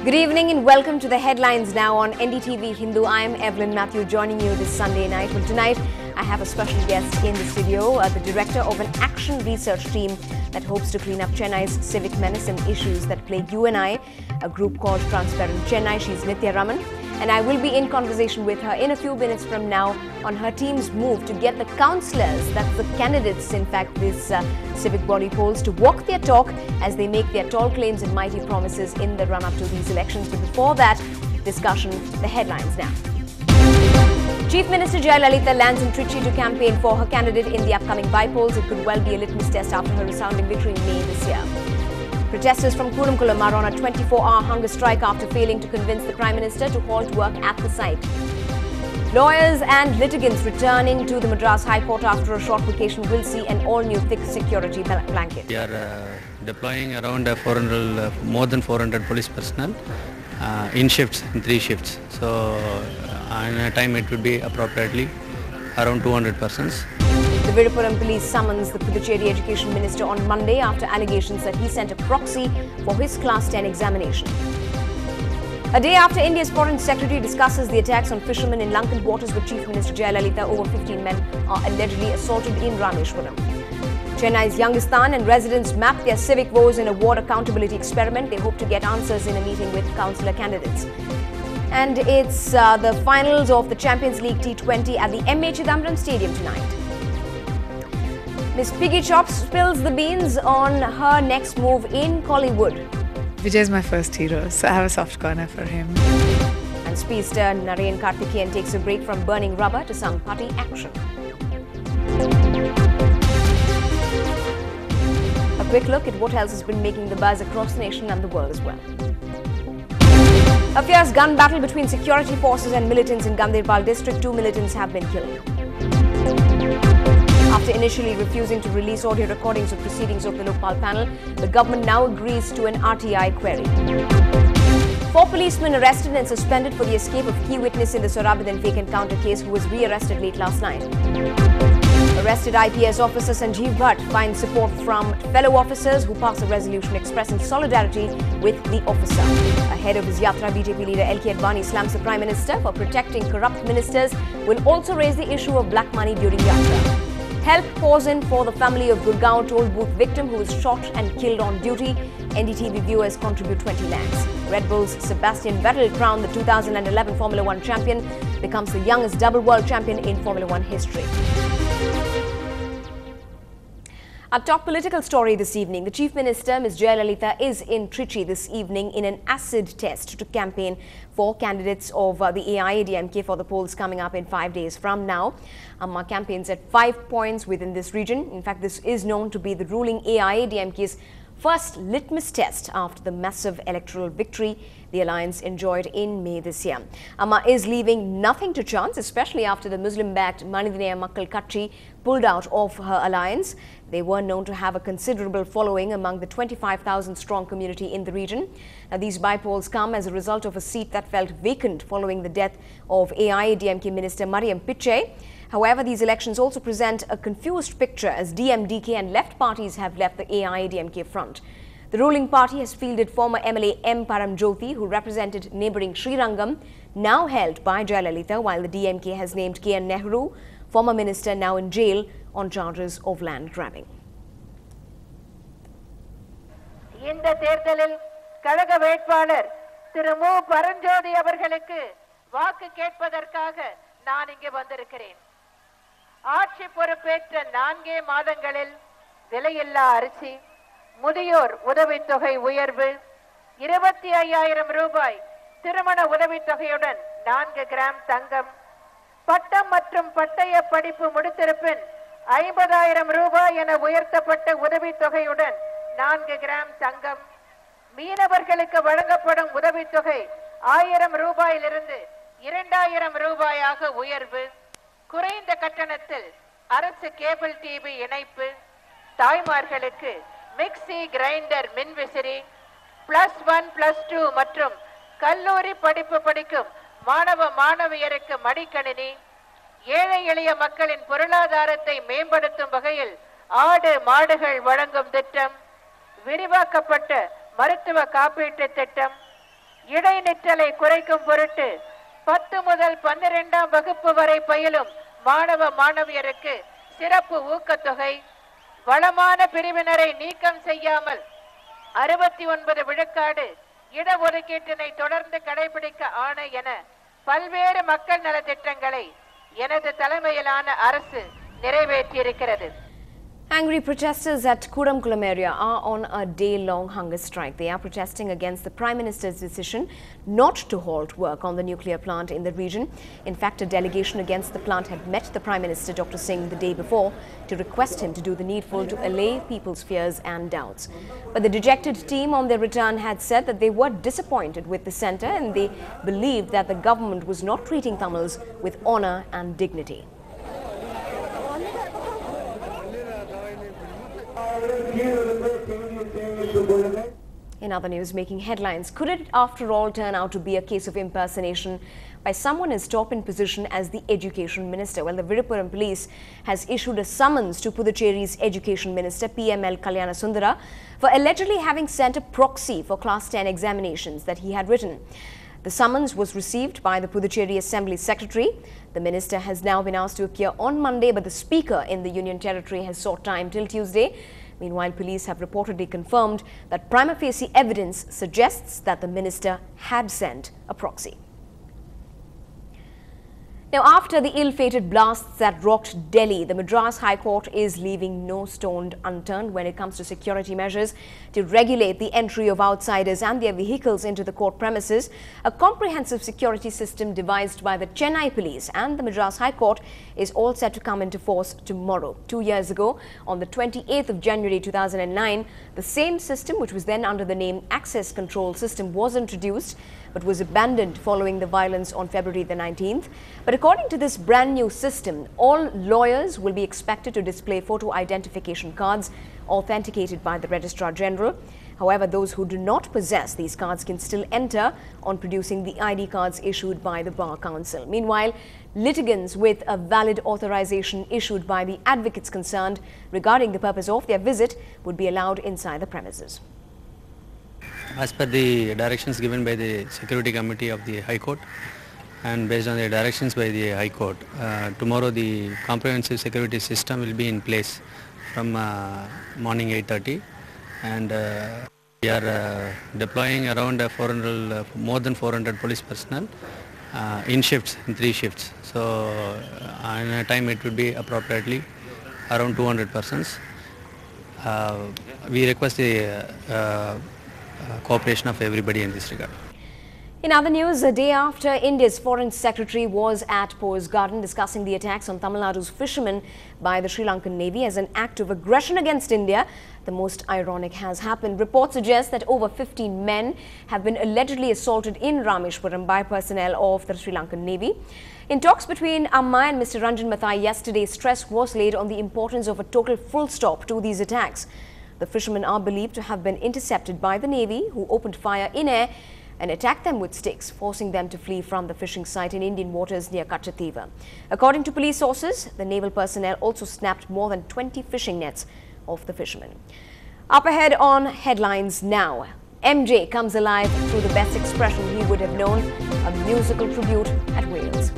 Good evening and welcome to the headlines now on Ndtv-Hindu. I am Evelyn Matthew joining you this Sunday night. Well, tonight I have a special guest in the studio, the director of an action research team that hopes to clean up Chennai's civic menace and issues that plague you and I, a group called Transparent Chennai. She's Nithya Raman, and I will be in conversation with her in a few minutes from now on her team's move to get the councillors, that's the candidates, in fact, this civic body polls, to walk their talk as they make their tall claims and mighty promises in the run-up to these elections. But before that discussion, the headlines now. Chief Minister Jayalalitha lands in Trichy to campaign for her candidate in the upcoming by-polls. It could well be a litmus test after her resounding victory in May this year. Protesters from Kudamkulam are on a 24-hour hunger strike after failing to convince the Prime Minister to halt work at the site. Lawyers and litigants returning to the Madras High Court after a short vacation will see an all-new thick security blanket. We are deploying around more than 400 police personnel in shifts, in 3 shifts. So in a time it would be appropriately around 200 persons. The Virupuram police summons the Puducherry Education Minister on Monday after allegations that he sent a proxy for his Class 10 examination. A day after India's Foreign Secretary discusses the attacks on fishermen in Lankan waters with Chief Minister Jayalalitha, over 15 men are allegedly assaulted in Rameshwaram. Chennai's Youngistan and residents map their civic woes in a ward accountability experiment. They hope to get answers in a meeting with councillor candidates. And it's the finals of the Champions League T20 at the M.A. Chidambaram Stadium tonight. Miss Piggy Chops spills the beans on her next move in Kollywood. Vijay is my first hero, so I have a soft corner for him. And speedster Narayan Karthikeyan takes a break from burning rubber to some party action. A quick look at what else has been making the buzz across the nation and the world as well. A fierce gun battle between security forces and militants in Ganderbal district. 2 militants have been killed. After initially refusing to release audio recordings of proceedings of the Lokpal panel, the government now agrees to an RTI query. 4 policemen arrested and suspended for the escape of key witness in the Sorabadan fake encounter case who was re-arrested late last night. Arrested IPS officer Sanjeev Bhatt finds support from fellow officers who pass a resolution expressing solidarity with the officer. Ahead of his yatra, BJP leader L.K. Advani slams the Prime Minister for protecting corrupt ministers, will also raise the issue of black money during yatra. Help pours in for the family of Gurgaon toll booth victim who was shot and killed on duty. NDTV viewers contribute 20 lakhs. Red Bull's Sebastian Vettel, crowned the 2011 Formula 1 champion, becomes the youngest double world champion in Formula 1 history. Our top political story this evening. The Chief Minister, Ms. Jayalalitha, is in Trichy this evening in an acid test to campaign for candidates of the AIADMK for the polls coming up in 5 days from now. Campaigns at 5 points within this region. In fact, this is known to be the ruling AIADMK's first litmus test after the massive electoral victory the alliance enjoyed in May this year. Amma is leaving nothing to chance, especially after the Muslim-backed Manidhinaya Makkal Katchi pulled out of her alliance. They were known to have a considerable following among the 25,000-strong community in the region. Now, these by-polls come as a result of a seat that felt vacant following the death of AIADMK Minister Mariam Pichai. However, these elections also present a confused picture as DMDK and left parties have left the AIADMK front. The ruling party has fielded former MLA M. Paramjyoti, who represented neighbouring Srirangam, now held by Jayalalitha, while the DMK has named K. N. Nehru, former minister, now in jail on charges of land grabbing. இந்த தேர்தலில் கழக வேட்பாளர் திரு மு. பரஞ்சோதி அவர்களுக்கு வாக்கு கேட்பதற்காக நான் இங்கு வந்திருக்கிறேன். ஆட்சி பொறுப்பேற்ற 4 மாதங்களில் விலையில்லா அரிசி, முதியோர் உதவித்தொகை உயர்வு, 25,000 ரூபாய் திருமண உதவித்தொகையுடன் 4 கிராம் தங்கம், பட்டம் மற்றும் பட்டய படிப்பு முடித்திருப்பின் 50,000 ரூபாய் என உயர்த்தப்பட்ட உதவித்தொகையுடன் 4 கிராம் தங்கம், மீனவர்களுக்கு வழங்கப்படும் உதவித்தொகை 1000 ரூபாயிலிருந்து 2,000 ரூபாயாக உயர்வு, குறைந்த கட்டணத்தில் அரசு கேபிள் டிவி இணைப்பு, தாய்மார்களுக்கு மிக்சி கிரைண்டர் மின்விசிறி, +1 +2 மற்றும் கல்லூரி படிப்பு படிக்கும் மாணவ மாணவியருக்கு மடிக்கணினி, ஏழை எளிய மக்களின் பொருளாதாரத்தை மேம்படுத்தும் வகையில் ஆடு மாடுகள் வழங்கும் திட்டம், விரிவாக்கப்பட்ட மருத்துவ காப்பீட்டு திட்டம், இடைநிற்றலை குறைக்கும் பொருட்டு 10 முதல் 12ஆம் வகுப்பு வரை பயிலும் மாணவ மாணவியருக்கு சிறப்பு ஊக்கத்தொகை, வளமான பிரிவினரை நீக்கம் செய்யாமல் 69 விழுக்காடு இடஒதுக்கீட்டினை தொடர்ந்து கடைபிடிக்க ஆணை என பல்வேறு மக்கள் நலத்திட்டங்களை எனது தலைமையிலான அரசு நிறைவேற்றியிருக்கிறது. Angry protesters at Kuramkulam area are on a day-long hunger strike. They are protesting against the Prime Minister's decision not to halt work on the nuclear plant in the region. In fact, a delegation against the plant had met the Prime Minister, Dr. Singh, the day before to request him to do the needful to allay people's fears and doubts. But the dejected team on their return had said that they were disappointed with the centre and they believed that the government was not treating Tamils with honour and dignity. In other news making headlines, could it after all turn out to be a case of impersonation by someone as top in position as the Education Minister? Well, the Virupuram police has issued a summons to Puducherry's Education Minister PML Kalyanasundara for allegedly having sent a proxy for Class 10 examinations that he had written. The summons was received by the Puducherry Assembly Secretary. The minister has now been asked to appear on Monday, but the Speaker in the Union Territory has sought time till Tuesday. Meanwhile, police have reportedly confirmed that prima facie evidence suggests that the minister had sent a proxy. Now, after the ill-fated blasts that rocked Delhi, the Madras High Court is leaving no stone unturned when it comes to security measures to regulate the entry of outsiders and their vehicles into the court premises. A comprehensive security system devised by the Chennai police and the Madras High Court is all set to come into force tomorrow. 2 years ago, on the 28th of January 2009, the same system, which was then under the name Access Control System, was introduced but was abandoned following the violence on February the 19th. But according to this brand new system, all lawyers will be expected to display photo identification cards authenticated by the Registrar General. However, those who do not possess these cards can still enter on producing the ID cards issued by the Bar Council. Meanwhile, litigants with a valid authorization issued by the advocates concerned regarding the purpose of their visit would be allowed inside the premises. As per the directions given by the Security Committee of the High Court and based on the directions by the High Court, tomorrow the comprehensive security system will be in place from morning 8:30, and we are deploying around more than 400 police personnel in shifts, in 3 shifts. So in a time it would be appropriately around 200 persons. We request the cooperation of everybody in this regard. In other news, a day after India's Foreign Secretary was at Poe's Garden discussing the attacks on Tamil Nadu's fishermen by the Sri Lankan Navy as an act of aggression against India, the most ironic has happened. Reports suggest that over 15 men have been allegedly assaulted in Rameshwaram by personnel of the Sri Lankan Navy. In talks between Amma and Mr. Ranjan Mathai yesterday, stress was laid on the importance of a total full stop to these attacks. The fishermen are believed to have been intercepted by the Navy, who opened fire in air and attacked them with sticks, forcing them to flee from the fishing site in Indian waters near Kachativa. According to police sources, the naval personnel also snapped more than 20 fishing nets off the fishermen. Up ahead on Headlines Now, MJ comes alive through the best expression he would have known, a musical tribute at Wales.